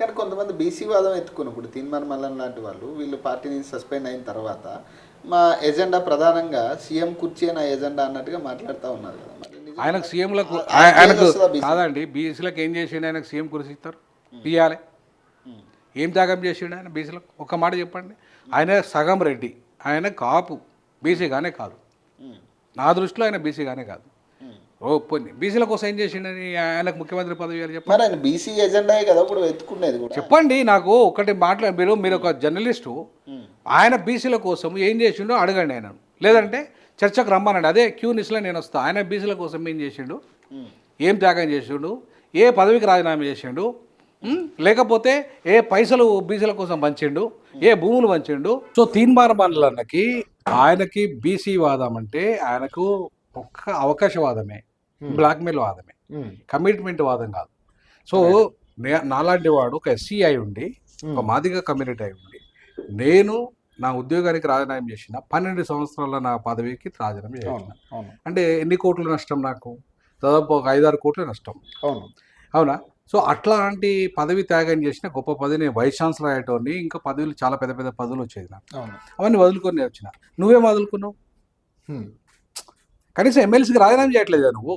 కానీ కొంతమంది బీసీ వాదం ఎత్తుకున్నప్పుడు తీన్మార్ మల్లన్ లాంటి వాళ్ళు వీళ్ళు పార్టీ నుంచి సస్పెండ్ అయిన తర్వాత మా ఎజెండా ప్రధానంగా సీఎం కుర్చీ నా ఎజెండా అన్నట్టుగా మాట్లాడుతూ ఉన్నారు కదా. మరి నిజంగా ఆయనకు సీఎంలకు ఆ stage ఆయనకు వస్తుందా BC? కాదండి, బీసీలకు ఏం చేసిండు? ఆయనకు సీఎం కుర్చీ ఇస్తారు, తీయాలి. ఏం త్యాగం చేసిండు ఆయన బీసీలకు? ఒక్క మాట చెప్పండి. ఆయన సగం రెడ్డి, ఆయన కాపు, బీసీగానే కాదు. నా దృష్టిలో ఆయన బీసీగానే కాదు. ఓ పోనీ బీసీల కోసం ఏం చేసిండని ఆయనకు ముఖ్యమంత్రి పదవి ఇవ్వాలి చెప్పండి. మరి ఆయన బీసీ ఎజెండాయే కదా ఇప్పుడు ఎత్తుకునేది కూడా. చెప్పండి నాకు ఒకటి మీరు ఒక జర్నలిస్టు, ఆయన బీసీల కోసం ఏం చేసిండో అడగండి ఆయన. లేదంటే చర్చకు రమ్మనండి, అదే క్యూనిస్లో నేను వస్తాను. ఆయన బీసీల కోసం ఏం చేసిండు, ఏం త్యాగం చేసిండు, ఏ పదవికి రాజీనామా చేసిండు, లేకపోతే ఏ పైసలు బీసీల కోసం పంచిండు, ఏ భూములు పంచిండు. సో తీన్మార్ మల్లన్నకి ఆయనకి బీసీ వాదం అంటే ఆయనకు ఒక్క అవకాశవాదమే, బ్లాక్మెయిల్ వాదమే, కమిట్మెంట్ వాదం కాదు. సో నాలాంటి వాడు ఒక ఎస్సీ అయి ఉండి, ఒక మాదిగ కమ్యూనిటీ అయి ఉండి, నేను నా ఉద్యోగానికి రాజీనామా చేసిన 12 సంవత్సరాల నా పదవికి రాజీనామా చేసిన అంటే ఎన్ని కోట్ల నష్టం నాకు? దాదాపు ఒక 5-6 కోట్ల నష్టం. అవునా? సో అట్లాంటి పదవి త్యాగం చేసిన గొప్ప పదవి, నేను వైస్ ఛాన్సలర్ అయ్యేటోని, ఇంకా పదవులు చాలా పెద్ద పెద్ద పదవులు వచ్చేది నాకు. అవన్నీ వదులుకొని వచ్చిన. నువ్వేం వదులుకున్నావు? కనీసం ఎమ్మెల్సీకి రాజీనామా చేయట్లేదు నువ్వు.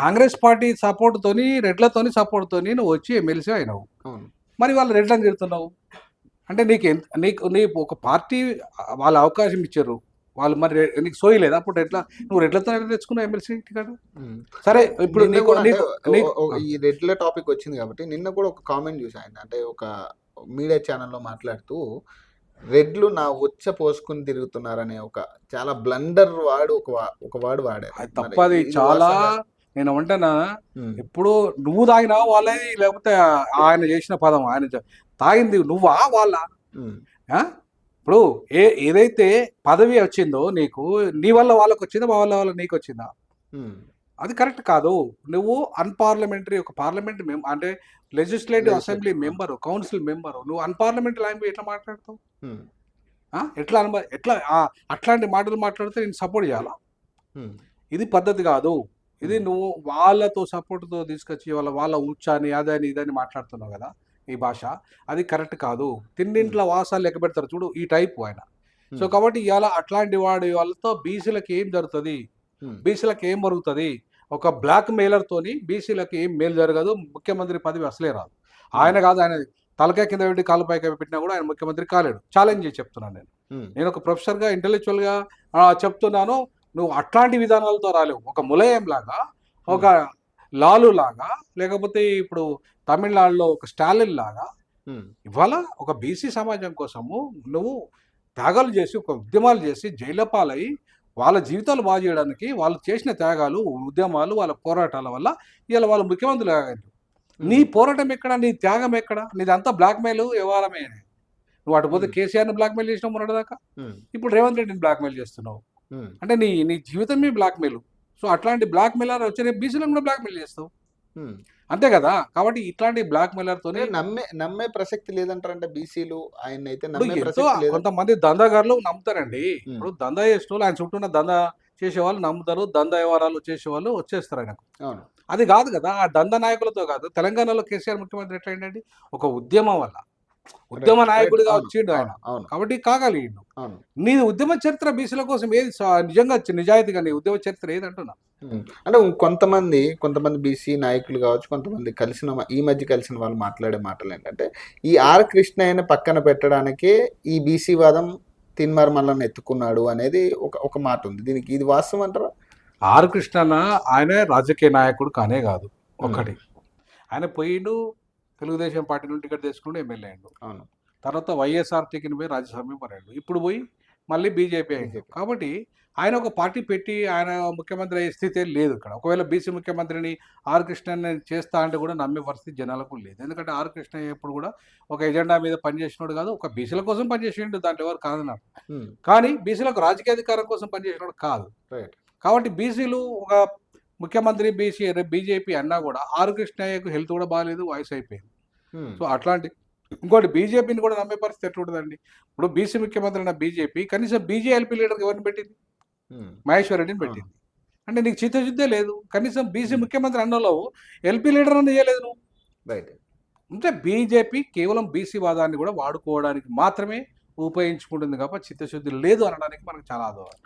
కాంగ్రెస్ పార్టీ సపోర్ట్తోని, రెడ్లతోని సపోర్ట్తోని నువ్వు వచ్చి ఎమ్మెల్సీ అయినావు. మరి వాళ్ళు రెడ్లను తిడుతున్నావు అంటే నీకు ఒక పార్టీ వాళ్ళు అవకాశం ఇచ్చారు, వాళ్ళు మరి నీకు సోయలేదు. అప్పుడు నువ్వు రెడ్లతో తెచ్చుకున్నావు ఎమ్మెల్సీ టికెట్. సరే ఇప్పుడు ఈ రెడ్ల టాపిక్ వచ్చింది కాబట్టి నిన్న కూడా ఒక కామెంట్ చూసాను. అంటే ఒక మీడియా ఛానల్లో మాట్లాడుతూ రెడ్లు నా ఉచ్చ పోసుకుని తిరుగుతున్నారనే ఒక చాలా బ్లండర్ వాడు ఒక వాడు వాడారు. తప్పది చాలా. నేను అంటున్నా, ఇప్పుడు నువ్వు తాగినావా వాళ్ళది, లేకపోతే ఆయన చేసిన పదం ఆయన తాగింది నువ్వా వాళ్ళ? ఇప్పుడు ఏదైతే పదవి వచ్చిందో నీకు, నీ వల్ల వాళ్ళకి వచ్చిందా, మా వల్ల నీకు వచ్చిందా? అది కరెక్ట్ కాదు. నువ్వు అన్పార్లమెంటరీ, ఒక పార్లమెంట్ అంటే legislative assembly member, council member, నువ్వు అన్పార్లమెంటరీ లాంగ్వేజ్ ఎట్లా మాట్లాడతావు? ఎట్లా అట్లాంటి మాటలు మాట్లాడితే నేను సపోర్ట్ చేయాలా? ఇది పద్ధతి కాదు. ఇది నువ్వు వాళ్ళతో సపోర్ట్తో తీసుకొచ్చి వాళ్ళ ఉచ్చాని అదని ఇదని మాట్లాడుతున్నావు కదా, ఈ భాష అది కరెక్ట్ కాదు. తిన్నింట్లో వాసాలు లెక్క పెడతారు చూడు, ఈ టైపు ఆయన. సో కాబట్టి ఇవాళ అట్లాంటి వాడి వాళ్ళతో బీసీలకు ఏం జరుగుతుంది, బీసీలకు ఏం జరుగుతుంది? ఒక బ్లాక్ మెయిలర్తోని బీసీలకు ఏం మేలు జరగదు. ముఖ్యమంత్రి పదవి అసలే రాదు. ఆయన కాదు, ఆయన తలకాయ కింద పెట్టి కాలు పైకి పెట్టినా కూడా ఆయన ముఖ్యమంత్రి కాలేడు. ఛాలెంజ్ చేసి చెప్తున్నాను నేను ఒక ప్రొఫెసర్గా, ఇంటెలెక్చువల్గా చెప్తున్నాను. నువ్వు అట్లాంటి విధానాలతో రాలేవు. ఒక ములాయం లాగా, ఒక లాలు లాగా, లేకపోతే ఇప్పుడు తమిళనాడులో ఒక స్టాలిన్ లాగా ఇవాళ ఒక బీసీ సమాజం కోసము నువ్వు త్యాగాలు చేసి, ఒక ఉద్యమాలు చేసి, జైలు పాలై వాళ్ళ జీవితాలు బాగు చేయడానికి వాళ్ళు చేసిన త్యాగాలు, ఉద్యమాలు, వాళ్ళ పోరాటాల వల్ల ఇవాళ వాళ్ళు ముఖ్యమంత్రులు కాగలరు. నీ పోరాటం ఎక్కడ, నీ త్యాగం ఎక్కడ? నీదంతా బ్లాక్మెయిల్ వ్యవహారమే. నువ్వు అటు పోతే కేసీఆర్ని బ్లాక్మెయిల్ చేసినావు మొన్నటిదాకా, ఇప్పుడు రేవంత్ రెడ్డిని బ్లాక్మెయిల్ చేస్తున్నావు. అంటే నీ జీవితమే బ్లాక్మెయిల్. సో అట్లాంటి బ్లాక్మెయిలర్ వచ్చి బీసీలను కూడా బ్లాక్మెయిల్ చేస్తావు, అంతే కదా? కాబట్టి ఇట్లాంటి బ్లాక్మెయిలర్తోనే నమ్మే ప్రసక్తి లేదంటారంటే బీసీలు ఆయన అయితే కొంతమంది దందాగారులు నమ్ముతారండి. ఇప్పుడు దందా చేసిన వాళ్ళు, ఆయన చుట్టూ దందా చేసేవాళ్ళు నమ్ముతారు. దందా వ్యవహారాలు చేసేవాళ్ళు వచ్చేస్తారు ఆయనకు. అది కాదు కదా, ఆ దందా నాయకులతో కాదు. తెలంగాణలో కేసీఆర్ ముఖ్యమంత్రి ఎట్లా ఏంటండి, ఒక ఉద్యమం వల్ల ఉద్యమ నాయకుడిగా వచ్చిండు ఆయన. కాబట్టి కాగలిగిండు. నీ ఉద్యమ చరిత్ర బీసీల కోసం ఏది నిజంగా నిజాయితీగా నీ ఉద్యమ చరిత్ర ఏదంటున్నా? అంటే కొంతమంది బీసీ నాయకులు కావచ్చు, కొంతమంది ఈ మధ్య కలిసిన వాళ్ళు మాట్లాడే మాటలు ఏంటంటే, ఈ ఆర్ కృష్ణయ్యని పక్కన పెట్టడానికే ఈ బీసీ వాదం తీన్మార్ మల్లన్న ఎత్తుకున్నాడు అనేది ఒక మాట ఉంది. దీనికి ఇది వాస్తవం అంటారా? ఆర్ కృష్ణన్న ఆయన రాజకీయ నాయకుడు కానే కాదు. ఒకటి ఆయన పోయిండు, తెలుగుదేశం పార్టీ నుండి టికెట్ తెచ్చుకుంటూ ఎమ్మెల్యే అయ్యాడు. అవును. తర్వాత వైఎస్ఆర్టీకి పోయి రాజ్యసభ మెంబర్ అయ్యాడు. ఇప్పుడు పోయి మళ్ళీ బీజేపీ అయ్యాడు. కాబట్టి ఆయన ఒక పార్టీ పెట్టి ఆయన ముఖ్యమంత్రి అయ్యే స్థితి లేదు ఇక్కడ. ఒకవేళ బీసీ ముఖ్యమంత్రిని ఆర్ కృష్ణని చేస్తా అంటే కూడా నమ్మే పరిస్థితి జనాలకు లేదు. ఎందుకంటే ఆర్ కృష్ణ ఎప్పుడు కూడా ఒక ఎజెండా మీద పనిచేసినాడు కాదు, ఒక బీసీల కోసం పనిచేసిండు, దాంట్లో ఎవరు కాదన్నారు. కానీ బీసీలకు రాజకీయ అధికారం కోసం పనిచేసినాడు కాదు. కాబట్టి బీసీలు ఒక ముఖ్యమంత్రి బీజేపీ అన్నా కూడా ఆర్ కృష్ణయ్యకు హెల్త్ కూడా బాగాలేదు, వయసు అయిపోయింది. సో అట్లాంటి ఇంకోటి బీజేపీని కూడా నమ్మే పరిస్థితి ఎట్లుంటుందండి? ఇప్పుడు బీసీ ముఖ్యమంత్రి అయిన బీజేపీ కనీసం బీజేఎల్పీ లీడర్కి ఎవరిని పెట్టింది? మహేశ్వర్ రెడ్డిని పెట్టింది. అంటే నీకు చిత్తశుద్ధే లేదు. కనీసం బీసీ ముఖ్యమంత్రి అన్నలో ఎల్పీ లీడర్ అని చేయలేదు నువ్వు. అంటే బీజేపీ కేవలం బీసీ వాదాన్ని కూడా వాడుకోవడానికి మాత్రమే ఉపయోగించుకుంటుంది కాబట్టి చిత్తశుద్ధి లేదు అనడానికి మనకు చాలా ఆధారం.